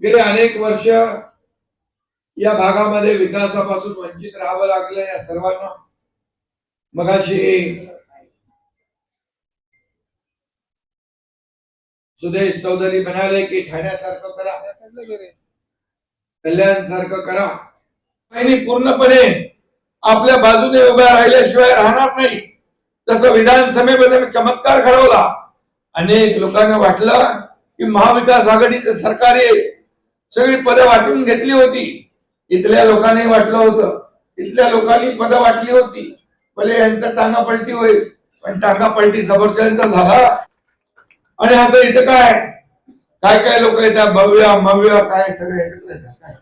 गेले अनेक वर्ष या भागामध्ये विकासापासून वंचित राहावं लागलं या सर्वांना। मगाशी सुदेश चौधरी म्हणाले की ठाण्यासारखं करा, कल्याण सारखं करा, आणि पूर्णपणे आपल्या बाजूने उभ्या राहिल्याशिवाय राहणार नाही। तसं विधानसभेमध्ये चमत्कार घडवला। अनेक लोकांना वाटलं की महाविकास आघाडीचं सरकार आहे, सगळी पदं वाटून घेतली होती। इथल्या लोकांनी वाटलं होतं, इथल्या लोकांनी पदं वाटली होती, भले यांचं टांगा पलटी होईल, पण टांगा पलटी समोरच्यांचा झाला। आणि आता इथं काय काय काय लोक येतात, भव्य मव्य काय सगळे एकत्र येतात काय।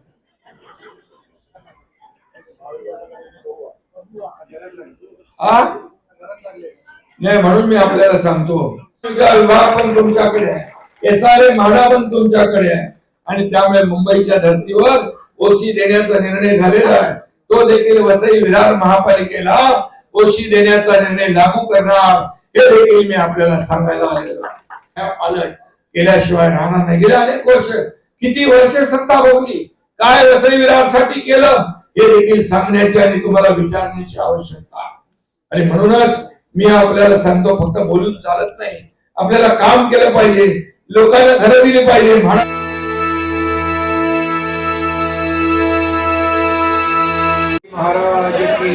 नाही, म्हणून मी आपल्याला सांगतो, विभाग पण तुमच्याकडे आहे, SRA म्हाडा पण तुमच्याकडे आहे, आणि त्यामुळे मुंबईच्या धर्तीवर ओसी देण्याचा निर्णय झालेला आहे। तो देखील वसई विरार महापालिकेला ओसी देण्याचा निर्णय लागू करणार, हे देखील मी आपल्याला सांगायला आलेलो आहे। पालक केल्याशिवाय राहणार नाही। गेल्या अनेक वर्ष, किती वर्ष सत्ता भोगली, काय वसई विरार साठी केलं, हे देखील सांगण्याची आणि तुम्हाला विचारण्याची आवश्यकता आहे। आणि म्हणूनच मी आपल्याला सांगतो, फक्त बोलून चालत नाही, आपल्याला काम केलं पाहिजे, लोकांना घरं दिली पाहिजे। महाराज की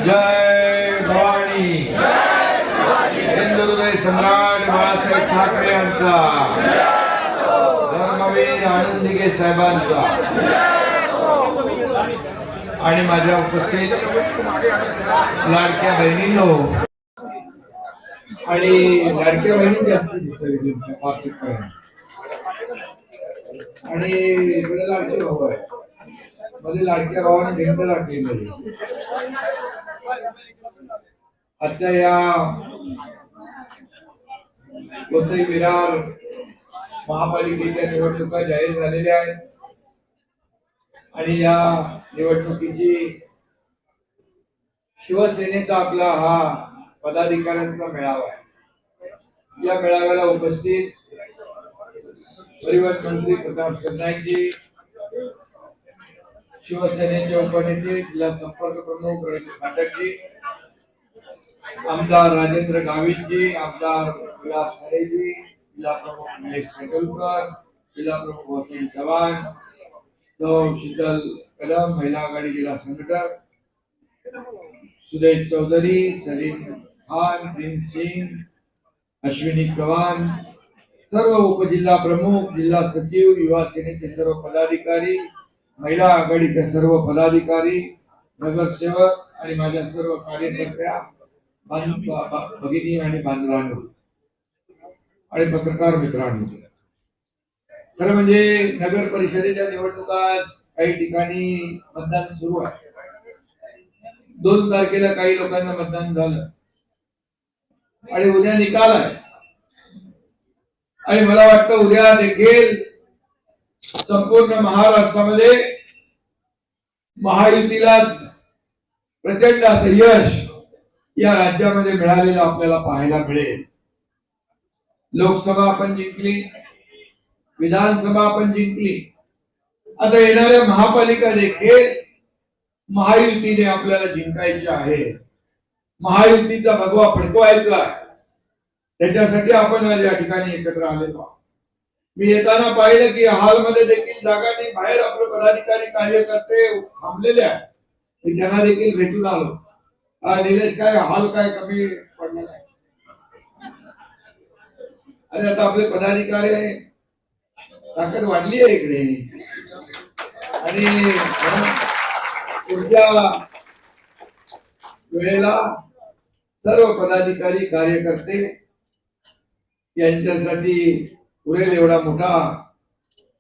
जय भवानी, हिंदुहृदय सम्राट बाळासाहेब ठाकरे यांचा, धर्मवीर आनंद दिघे साहेबांचा, आणि माझ्या उपस्थित लाडक्या बहिणींनो आणि लाडक्या बहिणी जास्त आणि लाडके भाऊ आहे, मध्ये लाडक्या भावाने भिंत लागलेली। आजच्या या वसई विरार महापालिकेच्या निवडणुका जाहीर झालेल्या आहेत, आणि या निवडणुकीची शिवसेनेचा आपला हा पदाधिकाऱ्यांचा मेळावा आहे। या मेळाव्याला उपस्थित परिवहन मंत्री प्रताप सरनाईकजी, शिवसेनेचे उपनेते जिल्हा संपर्क प्रमुख रवींद्र फाटकजी, आमदार राजेंद्र गावितजी, आमदार विलास खरेजी, जिल्हा प्रमुख निलेश पेटुलकर, जिल्हा प्रमुख वसंत चव्हाण, शीतल कदम, महिला आघाडी जिल्हा संघटक, सुदेश चौधरी, सलीम खान, प्रिंस सिंग, अश्विनी चव्हाण, सर्व उपजिल्हा प्रमुख, जिल्हा सचिव, युवा सेनेचे सर्व पदाधिकारी, महिला आघाडीचे सर्व पदाधिकारी, नगरसेवक आणि माझ्या सर्व कार्यकर्त्या, भगिनी आणि बांधवांनो आणि पत्रकार मित्रांनो, खरं म्हणजे नगर परिषदेच्या निवडणुका काही ठिकाणी मतदान सुरू आहे। 2 तारखेला काही लोकांना मतदान झालं आणि उद्या निकाल आहे, आणि मला वाटतं उद्या देखील संपूर्ण महाराष्ट्रामध्ये महायुतीलाच प्रचंड असं यश या राज्यामध्ये मिळालेलं आपल्याला पाहायला मिळेल। लोकसभा आपण जिंकली, विधानसभा आपण जिंकली, आता येणाऱ्या महापालिका देखील महायुतीने आपल्याला जिंकायची आहे। महायुतीचा भगवा फडकवायचा आहे, त्याच्यासाठी आपण आज या ठिकाणी एकत्र आलेलो। मी येताना पाहिलं की हॉलमध्ये देखील जागा नाही, बाहेर आपले पदाधिकारी कार्यकर्ते थांबलेले आहेत, मी त्यांना देखील भेटून आलो। निलेश, काय हॉल काय कमी पडला नाही? आणि आता आपले पदाधिकारी ताकद वाढली आहे इकडे, आणि पुढच्या वेळेला सर्व पदाधिकारी कार्यकर्ते यांच्यासाठी पुरेल एवढा मोठा,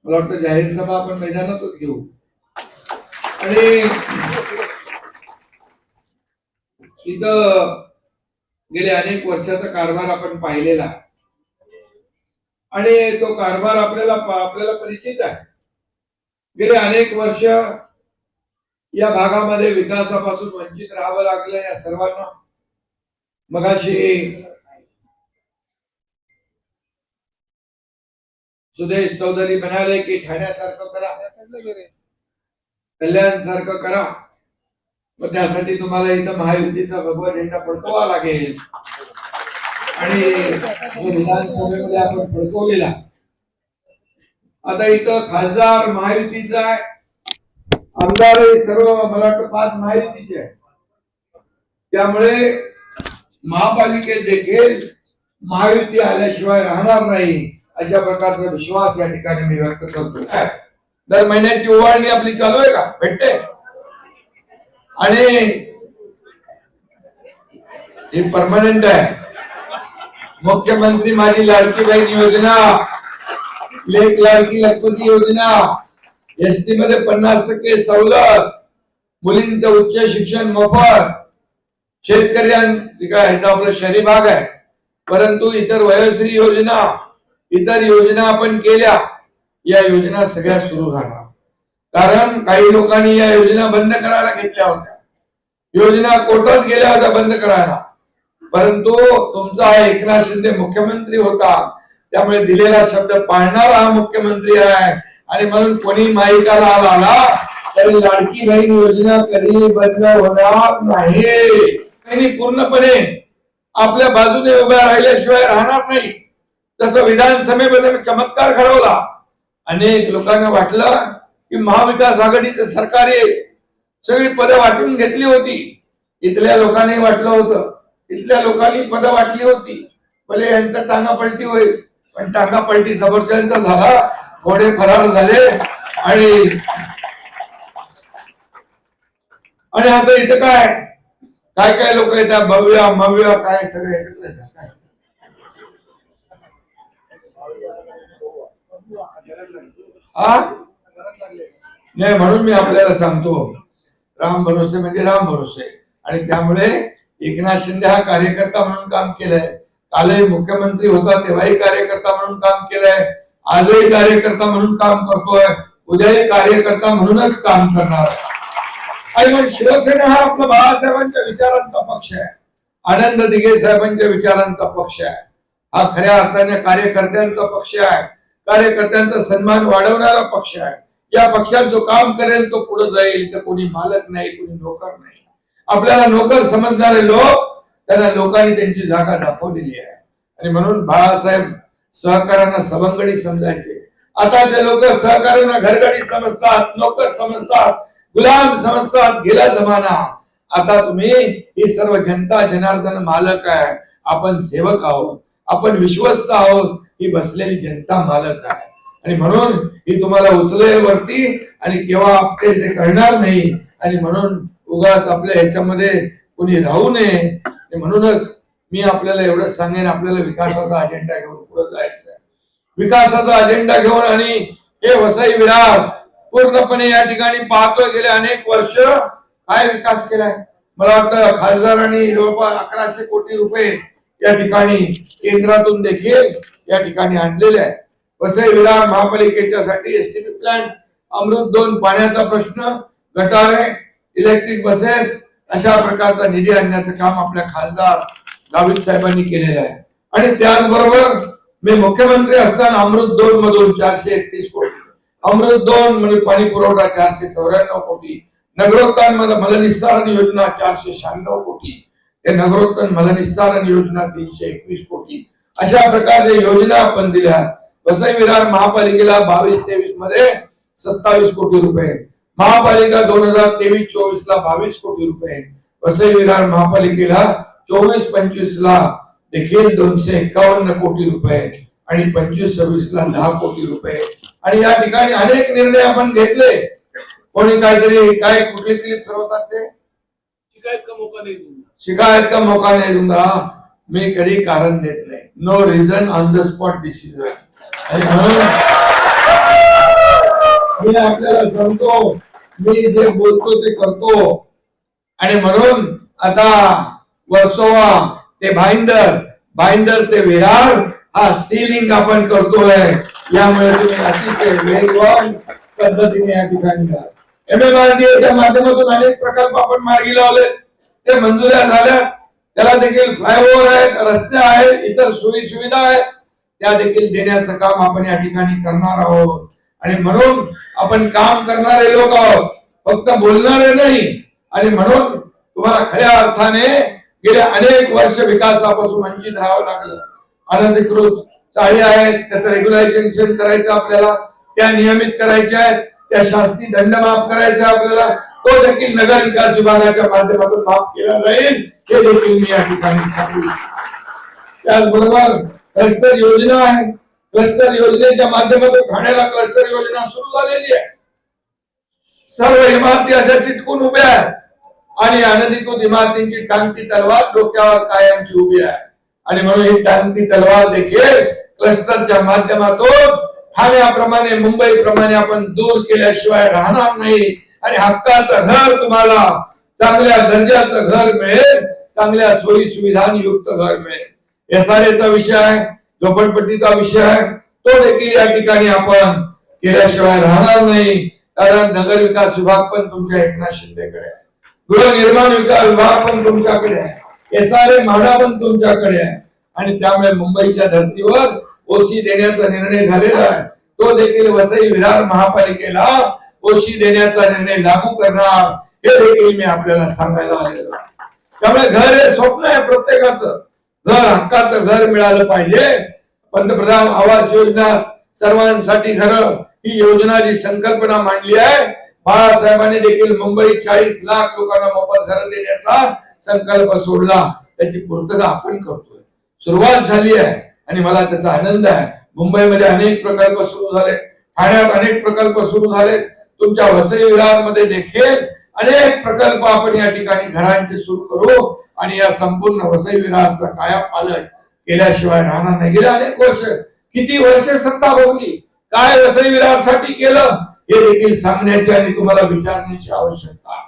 मला वाटतं जाहीर सभा आपण मैदानातच घेऊ। आणि इथं गेले अनेक वर्षाचा कारभार आपण पाहिलेला आहे, आणि तो कारभार आपल्याला परिचित आहे। गेले अनेक वर्ष या भागामध्ये विकासापासून वंचित राहावं लागलं या सर्वांना। मगाशी सुदेश चौधरी म्हणाले की ठाण्यासारखं करा, कल्याण सारखं करा, मग त्यासाठी तुम्हाला इथं महायुतीचा भगवा झेंडा फडकवावा लागेल. आणि विधानसभेमध्ये आपण फडकवलेला. आता इथं खासदार महायुतीचा आहे, आमदार सर्व मला वाटतं 5 महायुतीचे आहे. त्यामुळे महापालिकेत देखील महायुती आल्याशिवाय राहणार नाही अशा प्रकारचा विश्वास या ठिकाणी मी व्यक्त करतो. दर महिन्याची उभारणी आपली चालू आहे का, भेटते. आणि ही परमनंट आहे. मुख्यमंत्री माझी लाडकी बहीण योजना, लेक लाडकी लखपती योजना, एसटी मध्ये 50% सवलत, मुलींचं उच्च शिक्षण मोफत, शेतकऱ्यांना आपला शहरी भाग आहे, परंतु इतर वयोश्री योजना, इतर योजना आपण केल्या. या योजना सगळ्या सुरू राहणार. कारण काही लोकांनी या योजना बंद करायला घेतल्या होत्या, योजना कोर्टात गेल्या होत्या बंद करायला, परंतु तुमचा एकनाथ शिंदे मुख्यमंत्री होता, त्यामुळे दिलेला शब्द पाळणारा हा मुख्यमंत्री आहे. आणि म्हणून कोणी माहिकाला आला तरी लाडकी बहीण योजना कधी बंद होणार नाही. पूर्णपणे आपल्या बाजूने उभ्या राहिल्याशिवाय राहणार नाही. तसं विधानसभेमध्ये चमत्कार घडवला. अनेक लोकांना वाटलं की महाविकास आघाडीचं सरकार आहे, सगळी पदं वाटून घेतली होती. इथल्या लोकांनी वाटलं होतं, इथल्या लोकांनी पदं वाटली होती, भले यांचा टांगा पलटी होईल, पण टांगा पलटी सफरचंदचा झाला, थोडे फरार झाले. आणि आता इथं काय काय काय लोक येतात, भव्य मव्य काय सगळे एकत्र येतात. नाही, म्हणून मी आपल्याला सांगतो, राम भरोसे म्हणजे राम भरोसे. आणि त्यामुळे एकनाथ शिंदे हा कार्यकर्ता म्हणून काम केलंय. कालही मुख्यमंत्री होता तेव्हाही कार्यकर्ता म्हणून काम केलंय, आजही कार्यकर्ता म्हणून काम करतोय, उद्याही कार्यकर्ता म्हणूनच काम करणार. आणि मग शिवसेना हा आपला बाळासाहेबांच्या विचारांचा पक्ष आहे, आनंद दिघे साहेबांच्या विचारांचा पक्ष आहे. हा खऱ्या अर्थाने कार्यकर्त्यांचा पक्ष आहे, कार्यकर्त्यांचा सन्मान वाढवणारा पक्ष आहे. या पक्षात जो काम करेल तो पुढे जाईल. तर कोणी मालक नाही, कोणी नोकर नाही. आपल्याला नोकर समजणारे लोक, त्यांना लोकांनी त्यांची जागा दाखवलेली आहे. आणि म्हणून बाळासाहेब सहकार्यांना सवंगडी समजायचे. आता ते लोक सहकार्यांना घरगडी समजतात, नोकर समजतात, गुलाम समजतात. गेला जमाना. आता तुम्ही ही सर्व जनता जनार्दन मालक आहे, आपण सेवक आहोत, आपण विश्वस्त आहोत. ही बसलेली जनता मालक आहे. आणि म्हणून ही तुम्हाला उचले वरती आणि केव्हा आपटे ते कळणार नाही. आणि म्हणून उगाच आपल्या ह्याच्यामध्ये कोणी राहू नये. म्हणूनच मी आपल्याला एवढंच सांगेन, आपल्याला विकासाचा अजेंडा घेऊन पुढे जायचं आहे. विकासाचा अजेंडा घेऊन. आणि हे वसई विरार पूर्णपणे या ठिकाणी पाहतोय, गेले अनेक वर्ष काय विकास केलाय. मला वाटतं खासदारांनी जवळपास 1100 कोटी रुपये या ठिकाणी केंद्रातून देखील या ठिकाणी आणलेले आहे. वसई विरार महापालिकेच्या साठी एसटीपी प्लांट, अमृत 2 पाण्याचा प्रश्न, गटारे, इलेक्ट्रिक बसेस, अशा प्रकारचा निधी आणण्याचं काम आपल्या खासदार गावित साहेबांनी केलेलं आहे. आणि त्याचबरोबर मी मुख्यमंत्री असताना अमृत 2 मधून 431 कोटी, अमृत 2 म्हणजे पाणी पुरवठा 494 कोटी, नगरोत्थान मलनिस्सारण योजना 496 कोटी, ते नगरोत्थान मलनिस्सारण योजना 321 कोटी, अशा प्रकारच्या योजना आपण दिल्या. वसई विरार महापालिकेला 22-23 मध्ये 27 कोटी रुपये, महापालिका 2023-24 ला 22 कोटी रुपये, वसई विरार महापालिकेला 24-25 ला देखील 251 कोटी रुपये आणि 25-26 ला 10 कोटी रुपये. आणि या ठिकाणी अनेक निर्णय आपण घेतले. कोणी काहीतरी काय कुठले क्लिप ठरवतात ते शिकायत का मौका नहीं दूंगा. मी कधी कारण देत नाही. No reason on the spot decision. आणि म्हणून मी आपल्याला सांगतो, मी जे बोलतो ते करतो. आणि म्हणून आता वर्सोवा ते भाईंदर ते विरार हा सीलिंग आपण करतोय. यामुळे तुम्ही अतिशय वेगवान पद्धतीने या ठिकाणी MMRDA माध्यमातून अनेक प्रकल्प आपण मार्गी लावले, ते मंजुऱ्या झाल्या. त्याला देखील फ्लायओव्हर आहेत, रस्ते आहेत, इतर सोयी सुविधा आहेत. त्या देखील देण्याचं काम आपण या ठिकाणी करणार आहोत. आणि म्हणून आपण काम करणारे लोक आहोत, फक्त बोलणारे नाही. आणि म्हणून तुम्हाला खऱ्या अर्थाने गेल्या अनेक वर्ष विकासापासून वंचित राहावं लागलं. अनधिकृत चाळी आहेत, त्याचं रेग्युलायझेशन करायचं आपल्याला, त्या नियमित करायच्या आहेत, त्या शास्ती दंड माफ करायचा आपल्याला, तो देखील नगर विकास विभागाच्या माध्यमातून माफ केला जाईल, हे देखील मी या ठिकाणी सांगू. त्याचबरोबर क्लस्टर योजना आहे. क्लस्टर योजनेच्या माध्यमातून ठाण्याला क्लस्टर योजना सुरू झालेली आहे. सर्व इमारती अशा चिटकून उभ्या आहेत आणि अनधिकृत इमारतींची टांगती तलवार डोक्यावर कायमची उभी आहे. आणि म्हणून ही टांगती तलवार देखील क्लस्टरच्या माध्यमातून ठाण्याप्रमाणे मुंबईप्रमाणे आपण दूर केल्याशिवाय राहणार नाही. आणि हक्काचं घर तुम्हाला चांगल्या दर्जाचं घर मिळेल, चांगल्या सोयी सुविधांयुक्त घर मिळेल. एसआरएचा विषय आहे, झोपडपट्टीचा विषय आहे, तो देखील या ठिकाणी आपण केल्याशिवाय राहणार नाही. कारण नगर विकास विभाग पण तुमच्या एकनाथ शिंदेकडे आहे, गृहनिर्माण विकास विभाग पण तुमच्याकडे आहे, एसआरए म्हाडा पण तुमच्याकडे आहे. आणि त्यामुळे मुंबईच्या धर्तीवर ओसी देण्याचा निर्णय झालेला आहे. तो देखील वसई विरार महापालिकेला ओसी देण्याचा निर्णय लागू करणार, हे देखील मी आपल्याला सांगायला आलेलो आहे. त्यामुळे घर हे स्वप्न आहे प्रत्येकाचं. घर, हक्काचं घर मिळालं पाहिजे. पंतप्रधान आवास योजना, सर्वांसाठी घर, ही योजना जी संकल्पना मांडली आहे, बाळासाहेबांनी देखील मुंबईत 40 लाख लोकांना मोफत घर देण्याचा संकल्प सोडला. त्याची पूर्तता आपण करतोय. सुरुवात झाली आहे आणि मला त्याचा आनंद आहे. मुंबईमध्ये अनेक प्रकल्प सुरू झाले, ठाण्यात अनेक प्रकल्प सुरू झाले, तुमच्या वसई विरारमध्ये देखील अनेक प्रकल्प आपण या ठिकाणी घरांचे सुरू करू. आणि या संपूर्ण वसई विरारचा कायापालट केल्याशिवाय राहणार नाही. गेल्या अनेक वर्ष, किती वर्ष सत्ता भोगली, काय वसई विरारसाठी केलं, हे देखील सांगण्याची आणि तुम्हाला विचारण्याची आवश्यकता.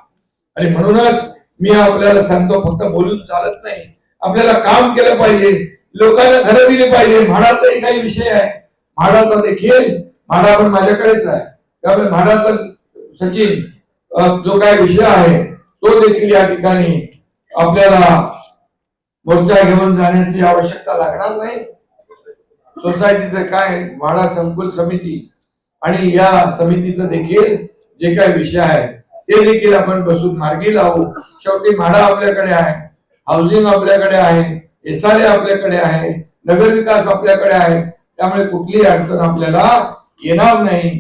आणि म्हणूनच मी आपल्याला सांगतो, फक्त बोलून चालत नाही, आपल्याला काम केलं पाहिजे, लोकांना घरं दिली पाहिजे. म्हाडाचाही काही विषय आहे, म्हाडाचा देखील, म्हाडा पण माझ्याकडेच आहे, त्यामुळे म्हाडाचा सचिन जो काय विषय आहे तो देखील या ठिकाणी आपल्याला मोर्चा घेऊन जाण्याची आवश्यकता लागणार नाही. सोसायटीचं काय, म्हाडा संकुल समिती आणि या समितीचं देखील जे काही विषय आहे ते देखील आपण बसून मार्गी लावू. शेवटी म्हाडा आपल्याकडे आहे, हाऊसिंग आपल्याकडे आहे, एसआरए आपल्याकडे आहे, नगर विकास आपल्याकडे आहे. त्यामुळे कुठलीही अडचण आपल्याला येणार नाही.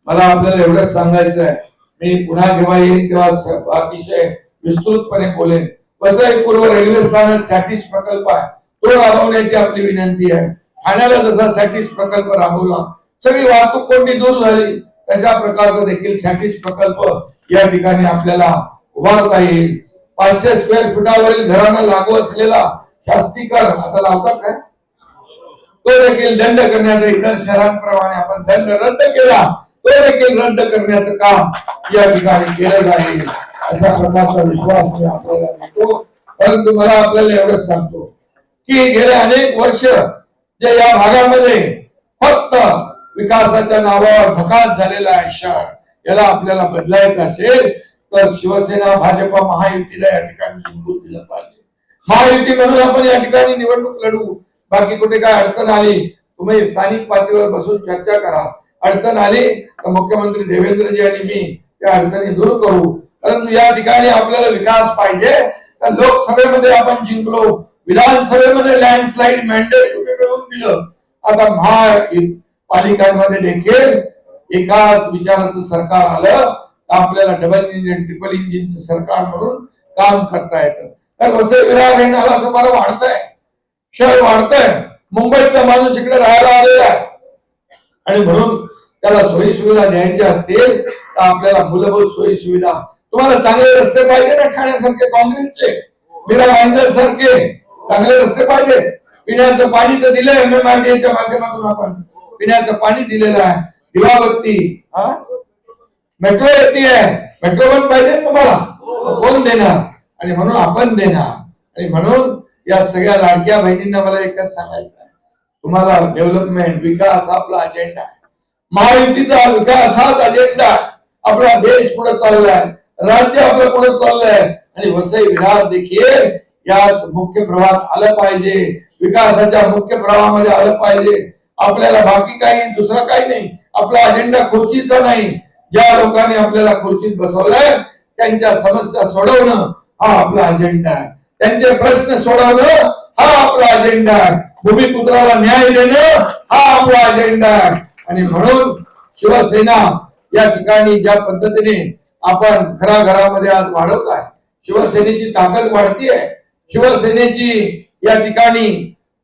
मला आपल्याला एवढंच सांगायचं आहे, मी पुन्हा जेव्हा येईन तेव्हा अतिशय विस्तृतपणे बोलेन. वसई पूर्व रेल्वे स्थानक सॅटिस प्रकल्प आहे, तो राबवण्याची आपली विनंती आहे. ठाण्याला जसा सॅटिस प्रकल्प राबवला, सगळी वाहतूक कोंडी दूर झाली, तशा प्रकारचा देखील सॅटिस प्रकल्प या ठिकाणी आपल्याला उभारता येईल. 500 स्क्वेअर फुटावरील घरांना लागू असलेला शास्ती कर आता लावतात काय, तो देखील दंड करण्याचा, इतर शहरांप्रमाणे आपण दंड रद्द केला, तो देखील रद्द करण्याचं काम या ठिकाणी केलं जाईल, अशा प्रकारचा विश्वास मी आपल्याला देतो. परंतु मला आपल्याला एवढंच सांगतो की गेले अनेक वर्ष जे या भागामध्ये फक्त विकासाच्या नावावर भकास झालेला आहे शहर, याला आपल्याला बदलायचं असेल तर शिवसेना, भाजपा, महायुतीला या ठिकाणी जिंकून दिलं पाहिजे. महायुती म्हणून आपण या ठिकाणी निवडणूक लढू. बाकी कुठे काय अडचण आली, तुम्ही स्थानिक पातळीवर बसून चर्चा करा. अडचण आली तर मुख्यमंत्री देवेंद्रजी आणि मी त्या अडचणी दूर करू. परंतु या ठिकाणी आपल्याला विकास पाहिजे तर लोकसभेमध्ये आपण जिंकलो, विधानसभेमध्ये लँडस्लाइड मॅन्डेट तुम्ही मिळवून दिलं. आता महापालिकांमध्ये देखील एकाच विचाराचं सरकार आलं तर आपल्याला डबल इंजिन, ट्रिपल इंजिनचं सरकार म्हणून काम करता येतं. तर वसई विरार हे नाला बरं वाढतंय, शहर वाढतंय, मुंबईतला माणूस इकडे राहायला आलेला आहे. आणि म्हणून त्याला सोयी सुविधा द्यायच्या असतील तर आपल्याला मूलभूत सोयी सुविधा, तुम्हाला चांगले रस्ते पाहिजे ना, ठाण्यासारखे काँग्रेसचे, मीरा भाईंदर सारखे चांगले रस्ते पाहिजे. पिण्याचं पाणी तर दिलंय MMRDA माध्यमातून, आपण पिण्याचं पाणी दिलेलं आहे. दिवाबत्ती, मेट्रो येते, मेट्रो पण पाहिजे तुम्हाला, कोण देणार? आणि म्हणून आपण देणार. आणि म्हणून या सगळ्या लाडक्या बहिणींना मला एकच सांगायचं आहे, तुम्हाला डेव्हलपमेंट, विकास आपला अजेंडा आहे. महायुतीचा विकास हाच अजेंडा आहे. आपला देश पुढे चाललाय, राज्य आपलं पुढे चाललंय आणि वसई विरार देखील याच मुख्य प्रवाहात आलं पाहिजे, विकासाच्या मुख्य प्रवाहामध्ये आलं पाहिजे. आपल्याला बाकी काही दुसरं काही नाही. आपला अजेंडा खुर्चीचा नाही. ज्या लोकांनी आपल्याला खुर्चीत बसवलंय त्यांच्या समस्या सोडवणं हा आपला अजेंडा आहे. त्यांचे प्रश्न सोडवणं हा आपला अजेंडा आहे. भूमिपुत्राला न्याय देणं हा आपला अजेंडा आहे. आणि म्हणून शिवसेना या ठिकाणी ज्या पद्धतीने आपण घराघरामध्ये आज वाढवत आहे, शिवसेनेची ताकद वाढतीये. शिवसेनेची या ठिकाणी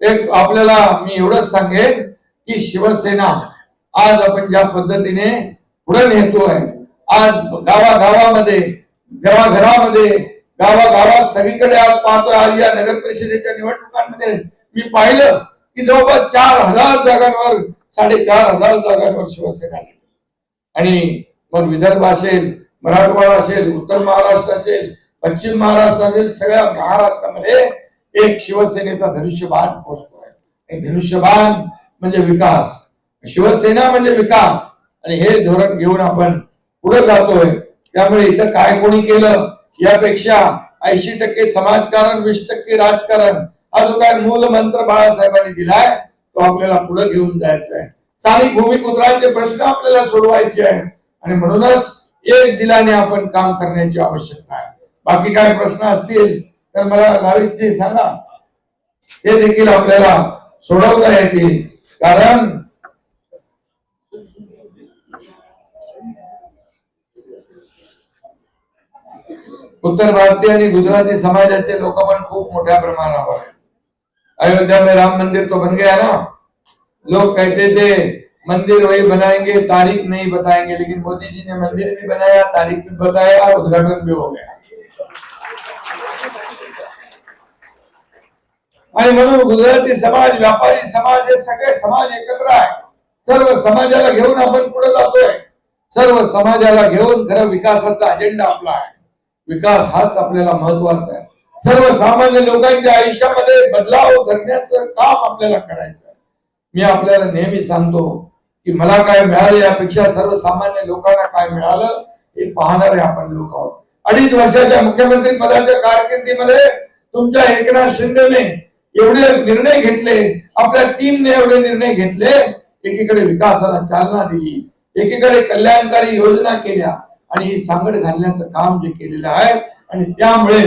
एक आपल्याला मी एवढंच सांगेन की शिवसेना आज आपण ज्या पद्धतीने पुढे नेतोय, आज गावागावामध्ये घराघरामध्ये गावागावात सगळीकडे आज पाहतोय. आज या नगर परिषदेच्या निवडणुकांमध्ये मी पाहिलं की जवळपास 4,000 जागांवर 4,500 जागांवर शिवसेना आणि मग विदर्भ असेल, मराठवाडा असेल, उत्तर महाराष्ट्र असेल, पश्चिम महाराष्ट्र असेल, सगळ्या महाराष्ट्रामध्ये एक शिवसेनेचा धनुष्यबाण पोहोचतोय. धनुष्यबाण म्हणजे विकास, शिवसेना म्हणजे विकास आणि हे धोरण घेऊन आपण पुढे जातोय. त्यामुळे इथं काय कोणी केलं यापेक्षा 80% समाजकारण 20% राजकारण हा जो काय मूल मंत्र बाळासाहेबांनी दिलाय तो आपल्याला पुढे घेऊन जायचा आहे. स्थानिक भूमिपुत्रांचे प्रश्न आपल्याला सोडवायचे आहेत आणि म्हणूनच एक दिलाने आपण काम करण्याची आवश्यकता आहे. बाकी काय प्रश्न असतील तर मला गावीचे सांगा, ते देखील आपल्याला सोडवता येतील. कारण उत्तर भारतीय आणि गुजराती समाजाचे लोक पण खूप मोठ्या प्रमाणावर आहेत. अयोध्या में राम मंदिर तो बन गया ना. लोग कहते थे मंदिर वही बनाएंगे, तारीख नहीं बताएंगे, लेकिन मोदी जी ने मंदिर भी बनाया, तारीख भी बताया, उद्घाटन भी हो गया. आणि म्हणून गुजराती समाज, व्यापारी समाज हे सगळे समाज एकत्र आहे. सर्व समाजाला घेऊन आपण पुढे जातोय. सर्व समाजाला घेऊन खरं विकासाचा अजेंडा आपला आहे. विकास हाच आपल्याला महत्वाचा आहे. सर्वसामान्य लोकांच्या आयुष्यामध्ये बदलाव करण्याचं काम आपल्याला करायचं आहे. मी आपल्याला नेहमी सांगतो की मला काय मिळालं यापेक्षा सर्वसामान्य लोकांना काय मिळालं हे पाहणारे आपण लोक आहोत. 2.5 वर्षाच्या मुख्यमंत्री पदाच्या कारकिर्दीमध्ये तुमच्या एकनाथ शिंदेने एवढे निर्णय घेतले, आपल्या टीमने एवढे निर्णय घेतले. एकीकडे विकासाला चालना दिली, एकीकडे कल्याणकारी योजना केल्या आणि ही सांगड घालण्याचं काम जे केलेलं आहे. आणि त्यामुळे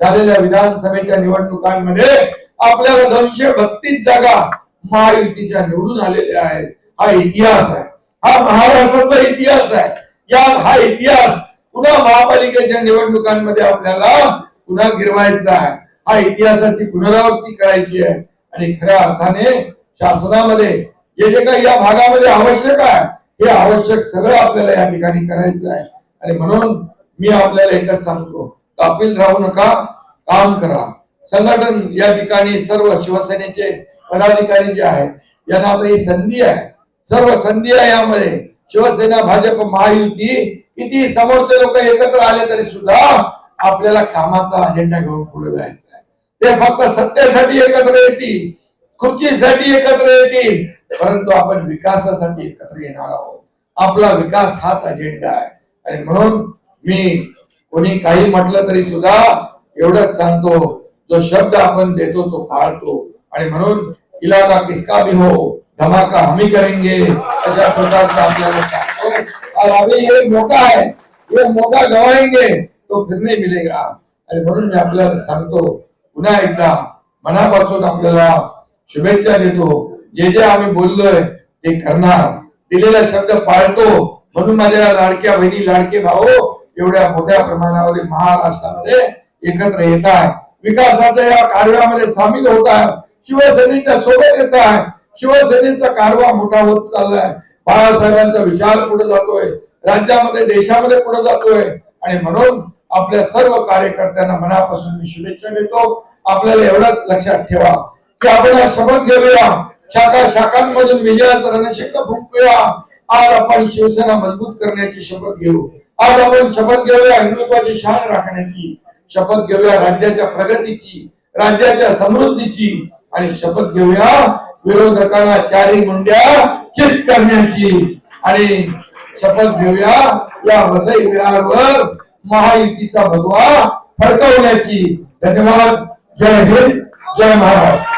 झालेल्या विधानसभेच्या निवडणुकांमध्ये आपल्याला 232 जागा महायुतीच्या निवडून आलेल्या आहेत. हा इतिहास आहे, हा महाराष्ट्राचा इतिहास आहे. या हा इतिहास पुन्हा महापालिकेच्या निवडणुकांमध्ये आपल्याला पुन्हा गिरवायचा आहे. हा इतिहासाची पुनरावृत्ती करायची आहे आणि खऱ्या अर्थाने शासनामध्ये जे जे काही या भागामध्ये आवश्यक आहे हे आवश्यक सगळं आपल्याला या ठिकाणी करायचं आहे. आणि म्हणून मी आपल्याला एकच सांगतो, गाफील राहू नका, काम करा. संघटन या ठिकाणी सर्व शिवसेनेचे पदाधिकारी जे आहेत यांना आता ही संधी आहे, सर्व संधी आहे. यामध्ये शिवसेना, भाजप, महायुती किती समोरचे लोक एकत्र आले तरी सुद्धा आपल्याला कामाचा अजेंडा घेऊन पुढे जायचा आहे. ते फक्त सत्तेसाठी एकत्र येतील, खुर्चीसाठी एकत्र येतील, परंतु आपण विकासासाठी एकत्र येणार आहोत. आपला विकास हाच अजेंडा आहे. आणि म्हणून मी कोणी काही म्हटलं तरी सुद्धा एवढंच सांगतो, जो शब्द आपण देतो तो पाळतो. आणि म्हणून इलाका किसका भी हो, धमाका हम ही करेंगे अशा प्रकारचा आपल्याला सांगतो. और अभी ये मौका है, ये मौका गवाएंगे तो फिर नहीं मिलेगा. आणि म्हणून मी आपल्याला सांगतो, पुन्हा एकदा मनापासून आपल्याला शुभेच्छा देतो. जे जे आम्ही बोललोय ते करणार, दिलेला शब्द पाळतो. म्हणून माझ्या लाडक्या बहिणी, लाडके भाऊ एवढ्या मोठ्या प्रमाणावर महाराष्ट्रामध्ये एकत्र येत आहे, विकासाच्या या कार्यामध्ये सामील होत आहे, शिवसेनेच्या सोबत येत आहे. शिवसेनेचा कारभार मोठा होत चाललाय. बाळासाहेबांचा विचार पुढे जातोय, राज्यामध्ये देशामध्ये पुढे जातोय. आणि म्हणून आपल्या सर्व कार्यकर्त्यांना मनापासून मी शुभेच्छा देतो. आपल्याला एवढंच लक्षात ठेवा की आपण शपथ घेऊया, शाखा शाखांमधून विजयाचं रणशिंग फुंकूया. आज आपण शिवसेना मजबूत करण्याची शपथ घेऊ. आज आपण शपथ घेऊया हिंदुत्वाची शान राखण्याची, शपथ घेऊया राज्याच्या प्रगतीची, राज्याच्या समृद्धीची. आणि शपथ घेऊया विरोधकांना चारी मुंड्या चित करण्याची. आणि शपथ घेऊया या वसई विरारवर महायुतीचा भगवा फडकवण्याची. धन्यवाद. जय हिंद, जय महाराष्ट्र.